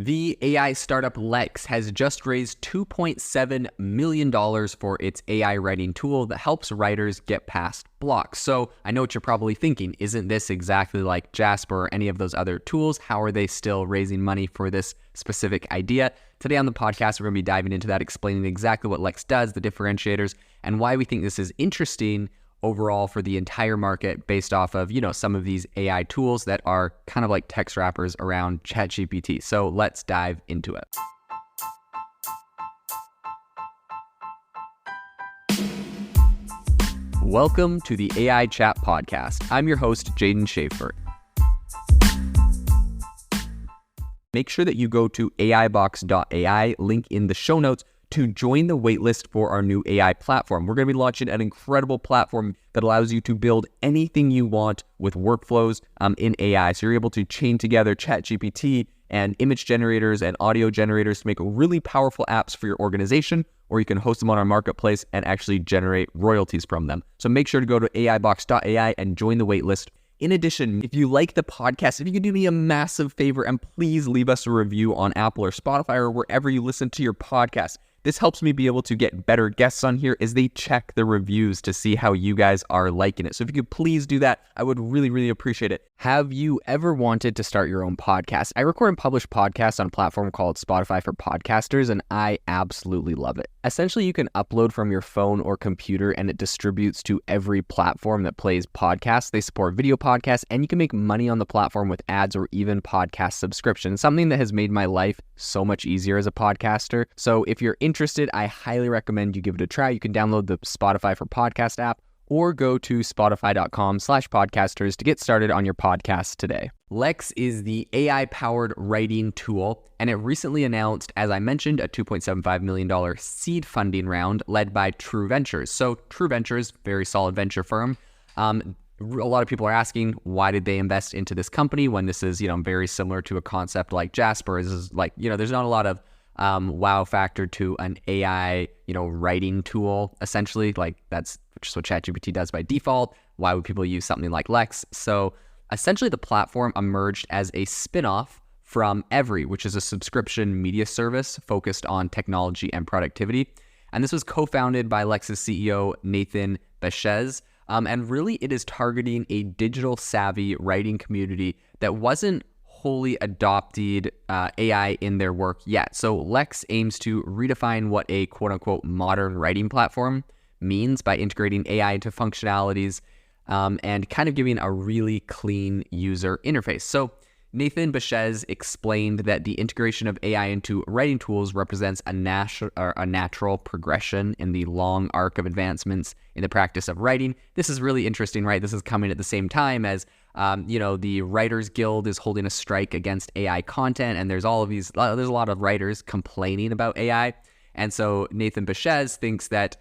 The AI startup Lex has just raised $2.7 million for its AI writing tool that helps writers get past blocks. So I know what you're probably thinking. Isn't this exactly like Jasper or any of those other tools? How are they still raising money for this specific idea? Today on the podcast, we're going to be diving into that, explaining exactly what Lex does, the differentiators, and why we think this is interesting overall for the entire market based off of, some of these AI tools that are kind of like text wrappers around ChatGPT. So let's dive into it. Welcome to the AI Chat Podcast. I'm your host, Jaden Schaefer. Make sure that you go to aibox.ai, link in the show notes, to join the waitlist for our new AI platform. We're going to be launching an incredible platform that allows you to build anything you want with workflows in AI. So you're able to chain together ChatGPT and image generators and audio generators to make really powerful apps for your organization, or you can host them on our marketplace and actually generate royalties from them. So make sure to go to aibox.ai and join the waitlist. In addition, if you like the podcast, if you could do me a massive favor and please leave us a review on Apple or Spotify or wherever you listen to your podcast. This helps me be able to get better guests on here as they check the reviews to see how you guys are liking it. So if you could please do that, I would really, really appreciate it. Have you ever wanted to start your own podcast? I record and publish podcasts on a platform called Spotify for Podcasters, and I absolutely love it. Essentially, you can upload from your phone or computer, and it distributes to every platform that plays podcasts. They support video podcasts, and you can make money on the platform with ads or even podcast subscriptions, something that has made my life so much easier as a podcaster. So if you're interested, I highly recommend you give it a try. You can download the Spotify for Podcast app or go to spotify.com/podcasters to get started on your podcast today. Lex is the AI-powered writing tool, and it recently announced, as I mentioned, a $2.75 million seed funding round led by True Ventures. So True Ventures, very solid venture firm. A lot of people are asking, why did they invest into this company when this is, very similar to a concept like Jasper? This is like, there's not a lot of wow factor to an AI, writing tool, essentially. Like that's just what ChatGPT does by default. Why would people use something like Lex? So essentially the platform emerged as a spinoff from Every, which is a subscription media service focused on technology and productivity. And this was co-founded by Lex's CEO, Nathan Bechez. And really it is targeting a digital savvy writing community that wasn't wholly adopted AI in their work yet. So Lex aims to redefine what a quote-unquote modern writing platform means by integrating AI into functionalities and kind of giving a really clean user interface. So Nathan Bechez explained that the integration of AI into writing tools represents a natural progression in the long arc of advancements in the practice of writing. This is really interesting, right? This is coming at the same time as the Writers Guild is holding a strike against AI content, and there's a lot of writers complaining about AI. And so Nathan Bechez thinks that,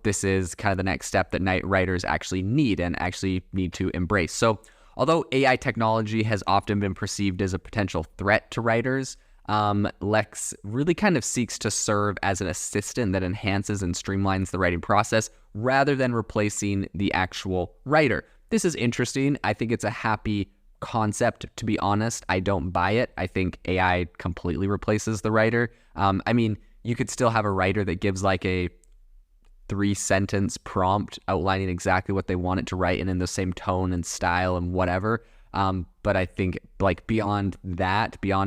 this is kind of the next step that writers actually need to embrace. So although AI technology has often been perceived as a potential threat to writers, Lex really kind of seeks to serve as an assistant that enhances and streamlines the writing process rather than replacing the actual writer. This is interesting. I think it's a happy concept, to be honest. I don't buy it. I think AI completely replaces the writer. You could still have a writer that gives like a 3-sentence prompt outlining exactly what they want it to write and in the same tone and style and whatever. But I think like beyond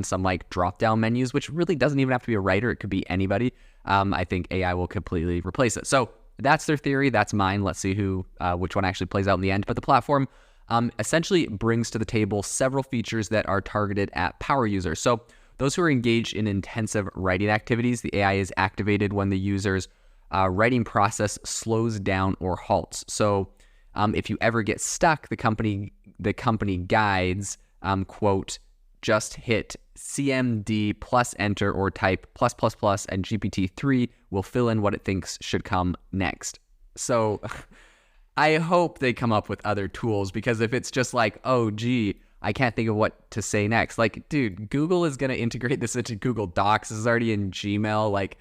some like drop-down menus, which really doesn't even have to be a writer, it could be anybody. I think AI will completely replace it. So that's their theory. That's mine. Let's see which one actually plays out in the end. But the platform essentially brings to the table several features that are targeted at power users. So those who are engaged in intensive writing activities, the AI is activated when the user's writing process slows down or halts. So if you ever get stuck, the company guides, quote, just hit CMD plus enter or type plus and GPT-3 will fill in what it thinks should come next. So I hope they come up with other tools, because if it's just like, oh, gee, I can't think of what to say next. Like, dude, Google is going to integrate this into Google Docs. This is already in Gmail. Like,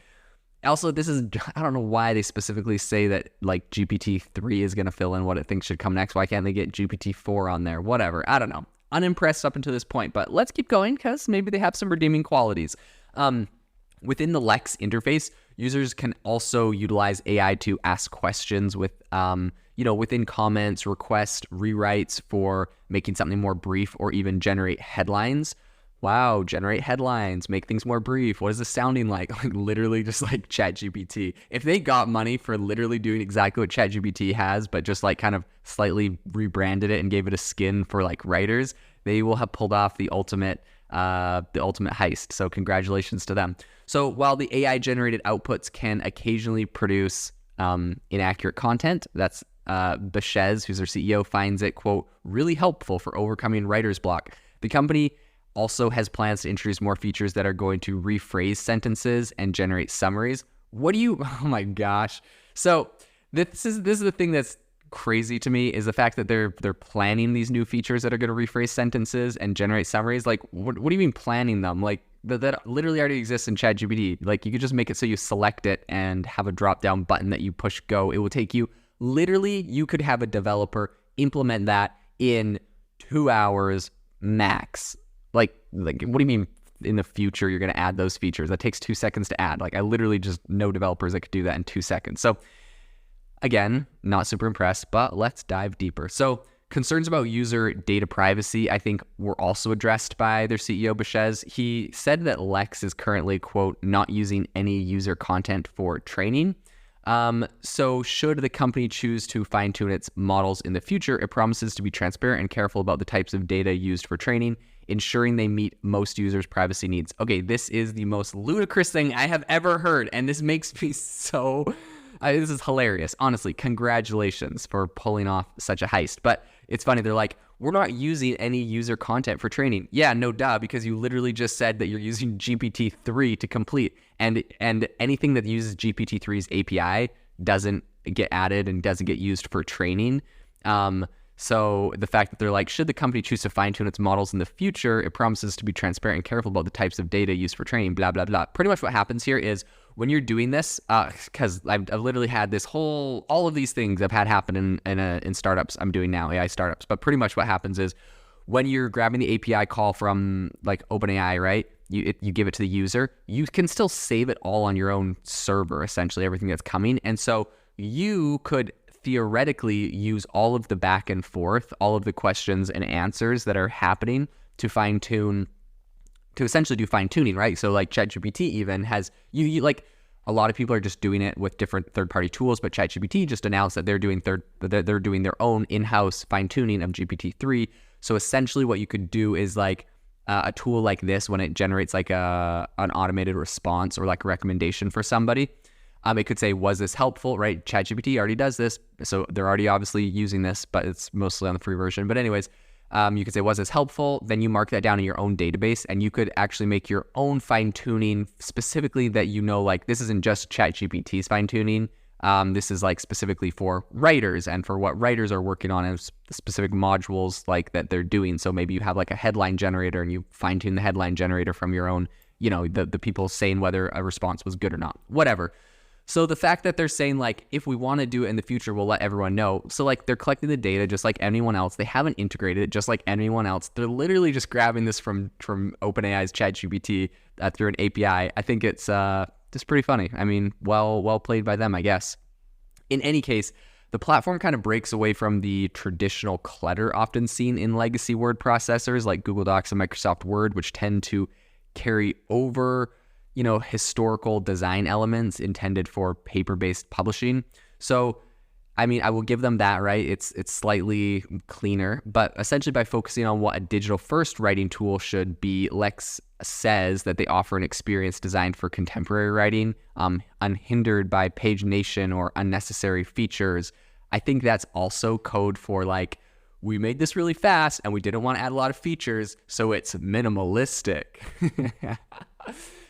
also, I don't know why they specifically say that like GPT-3 is going to fill in what it thinks should come next. Why can't they get GPT-4 on there? Whatever. I don't know. unimpressed up until this point, but let's keep going because maybe they have some redeeming qualities. Within the Lex interface, users can also utilize AI to ask questions within comments, request rewrites for making something more brief, or even generate headlines. Wow, generate headlines, make things more brief. What is this sounding like? Like literally just like ChatGPT. If they got money for literally doing exactly what ChatGPT has, but just like kind of slightly rebranded it and gave it a skin for like writers, they will have pulled off the ultimate heist. So congratulations to them. So while the AI generated outputs can occasionally produce inaccurate content, that's Bechez, who's their CEO, finds it, quote, really helpful for overcoming writer's block. The company also has plans to introduce more features that are going to rephrase sentences and generate summaries. Oh my gosh. So this is the thing that's crazy to me, is the fact that they're planning these new features that are going to rephrase sentences and generate summaries. Like, what do you mean planning them? Like, that literally already exists in ChatGPT. Like, you could just make it so you select it and have a drop-down button that you push go. It will take you, literally, you could have a developer implement that in 2 hours max. Like, what do you mean in the future you're going to add those features? That takes 2 seconds to add. Like, I literally just know developers that could do that in 2 seconds. So again, not super impressed, but let's dive deeper. So concerns about user data privacy, I think, were also addressed by their CEO, Bechez. He said that Lex is currently, quote, not using any user content for training. So should the company choose to fine-tune its models in the future, it promises to be transparent and careful about the types of data used for training, ensuring they meet most users' privacy needs. Okay, this is the most ludicrous thing I have ever heard, and this makes me so... this is hilarious. Honestly, congratulations for pulling off such a heist. But it's funny, they're like, we're not using any user content for training. Yeah, no duh, because you literally just said that you're using GPT-3 to complete. And anything that uses GPT-3's API doesn't get added and doesn't get used for training. So the fact that they're like, should the company choose to fine-tune its models in the future, it promises to be transparent and careful about the types of data used for training, blah, blah, blah. Pretty much what happens here is when you're doing this, because I've literally had all of these things I've had happen in startups I'm doing now, AI startups. But pretty much what happens is when you're grabbing the API call from like OpenAI, right? You give it to the user, you can still save it all on your own server, essentially, everything that's coming. And so you could theoretically use all of the back and forth, all of the questions and answers that are happening to fine-tune, to essentially do fine-tuning, right? So like ChatGPT even has, you like, a lot of people are just doing it with different third-party tools, but ChatGPT just announced that they're doing their own in-house fine-tuning of GPT-3. So essentially what you could do is like a tool like this, when it generates like an automated response or like a recommendation for somebody, it could say, was this helpful, right? ChatGPT already does this, so they're already obviously using this, but it's mostly on the free version. But anyways, you could say, was this helpful? Then you mark that down in your own database, and you could actually make your own fine-tuning specifically that like, this isn't just ChatGPT's fine-tuning. This is like specifically for writers and for what writers are working on and specific modules like that they're doing. So maybe you have like a headline generator and you fine-tune the headline generator from your own, the people saying whether a response was good or not, whatever. So the fact that they're saying like, if we want to do it in the future, we'll let everyone know. So like they're collecting the data just like anyone else. They haven't integrated it just like anyone else. They're literally just grabbing this from OpenAI's ChatGPT through an API. I think it's just pretty funny. I mean, well played by them, I guess. In any case, the platform kind of breaks away from the traditional clutter often seen in legacy word processors like Google Docs and Microsoft Word, which tend to carry over historical design elements intended for paper-based publishing. So, I mean, I will give them that, right? It's slightly cleaner, but essentially by focusing on what a digital-first writing tool should be, Lex says that they offer an experience designed for contemporary writing, unhindered by pagination or unnecessary features. I think that's also code for like, we made this really fast and we didn't want to add a lot of features, so it's minimalistic.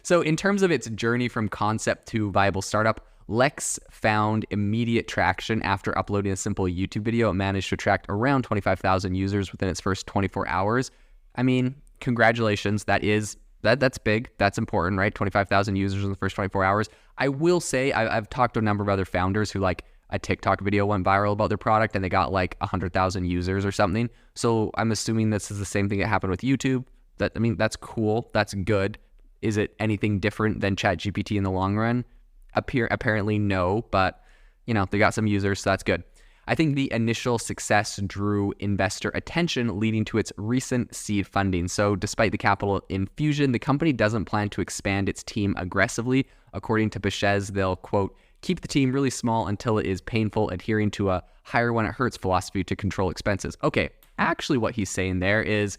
So in terms of its journey from concept to viable startup, Lex found immediate traction after uploading a simple YouTube video. It managed to attract around 25,000 users within its first 24 hours. I mean, congratulations. That's big. That's important, right? 25,000 users in the first 24 hours. I will say, I've talked to a number of other founders who like a TikTok video went viral about their product and they got like 100,000 users or something. So I'm assuming this is the same thing that happened with YouTube. That's cool. That's good. Is it anything different than ChatGPT in the long run? Apparently no, but they got some users, so that's good. I think the initial success drew investor attention, leading to its recent seed funding. So despite the capital infusion, the company doesn't plan to expand its team aggressively. According to Bechez, they'll, quote, keep the team really small until it is painful, adhering to a hire when it hurts philosophy to control expenses. Okay, actually what he's saying there is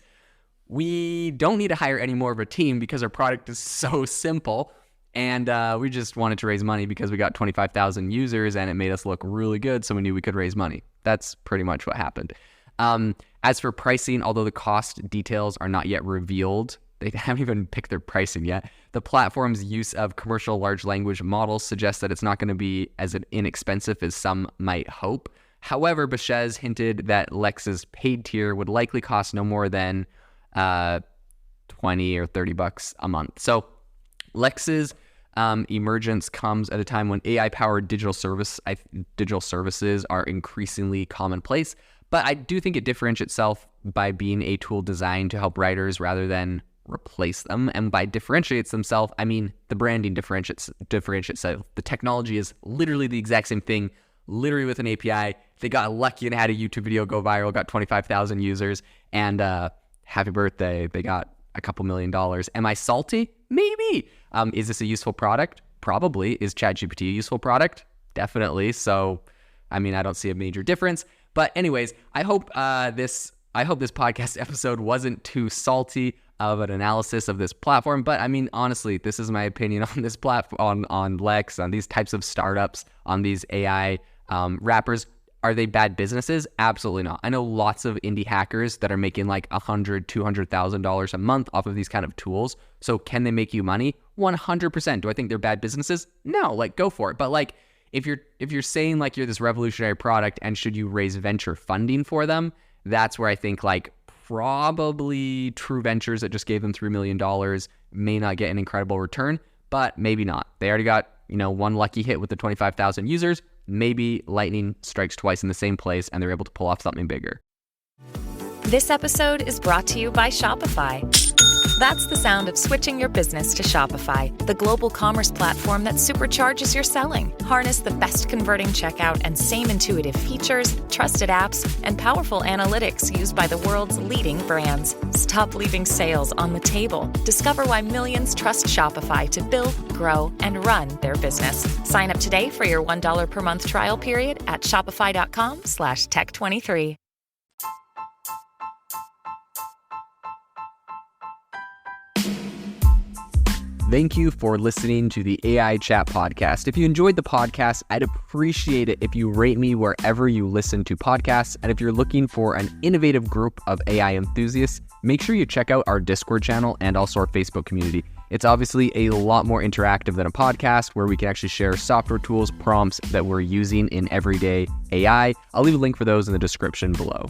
we don't need to hire any more of a team because our product is so simple. And we just wanted to raise money because we got 25,000 users and it made us look really good. So we knew we could raise money. That's pretty much what happened. As for pricing, although the cost details are not yet revealed, they haven't even picked their pricing yet. The platform's use of commercial large language models suggests that it's not going to be as inexpensive as some might hope. However, Bechez hinted that Lex's paid tier would likely cost no more than $20 or $30 a month. So Lex's emergence comes at a time when AI-powered digital services are increasingly commonplace. But I do think it differentiates itself by being a tool designed to help writers rather than replace them. And by differentiates themselves, I mean the branding differentiates itself. The technology is literally the exact same thing, literally with an API. They got lucky and had a YouTube video go viral, got 25,000 users, and happy birthday, they got a couple $1 million. Am I salty? Maybe. Is this a useful product? Probably. Is ChatGPT a useful product? Definitely. So, I don't see a major difference. But anyways, I hope this podcast episode wasn't too salty of an analysis of this platform. But honestly, this is my opinion on this platform, on Lex, on these types of startups, on these AI wrappers. Are they bad businesses? Absolutely not. I know lots of indie hackers that are making like $100,000, $200,000 a month off of these kind of tools. So can they make you money? 100%. Do I think they're bad businesses? No, go for it. But if you're saying you're this revolutionary product and should you raise venture funding for them, that's where I think probably True Ventures that just gave them $3 million may not get an incredible return, but maybe not. They already got, one lucky hit with the 25,000 users. Maybe lightning strikes twice in the same place and they're able to pull off something bigger. This episode is brought to you by Shopify. That's the sound of switching your business to Shopify, the global commerce platform that supercharges your selling. Harness the best converting checkout and same intuitive features, trusted apps, and powerful analytics used by the world's leading brands. Stop leaving sales on the table. Discover why millions trust Shopify to build, grow, and run their business. Sign up today for your $1 per month trial period at shopify.com/tech23. Thank you for listening to the AI Chat Podcast. If you enjoyed the podcast, I'd appreciate it if you rate me wherever you listen to podcasts. And if you're looking for an innovative group of AI enthusiasts, make sure you check out our Discord channel and also our Facebook community. It's obviously a lot more interactive than a podcast where we can actually share software tools, prompts that we're using in everyday AI. I'll leave a link for those in the description below.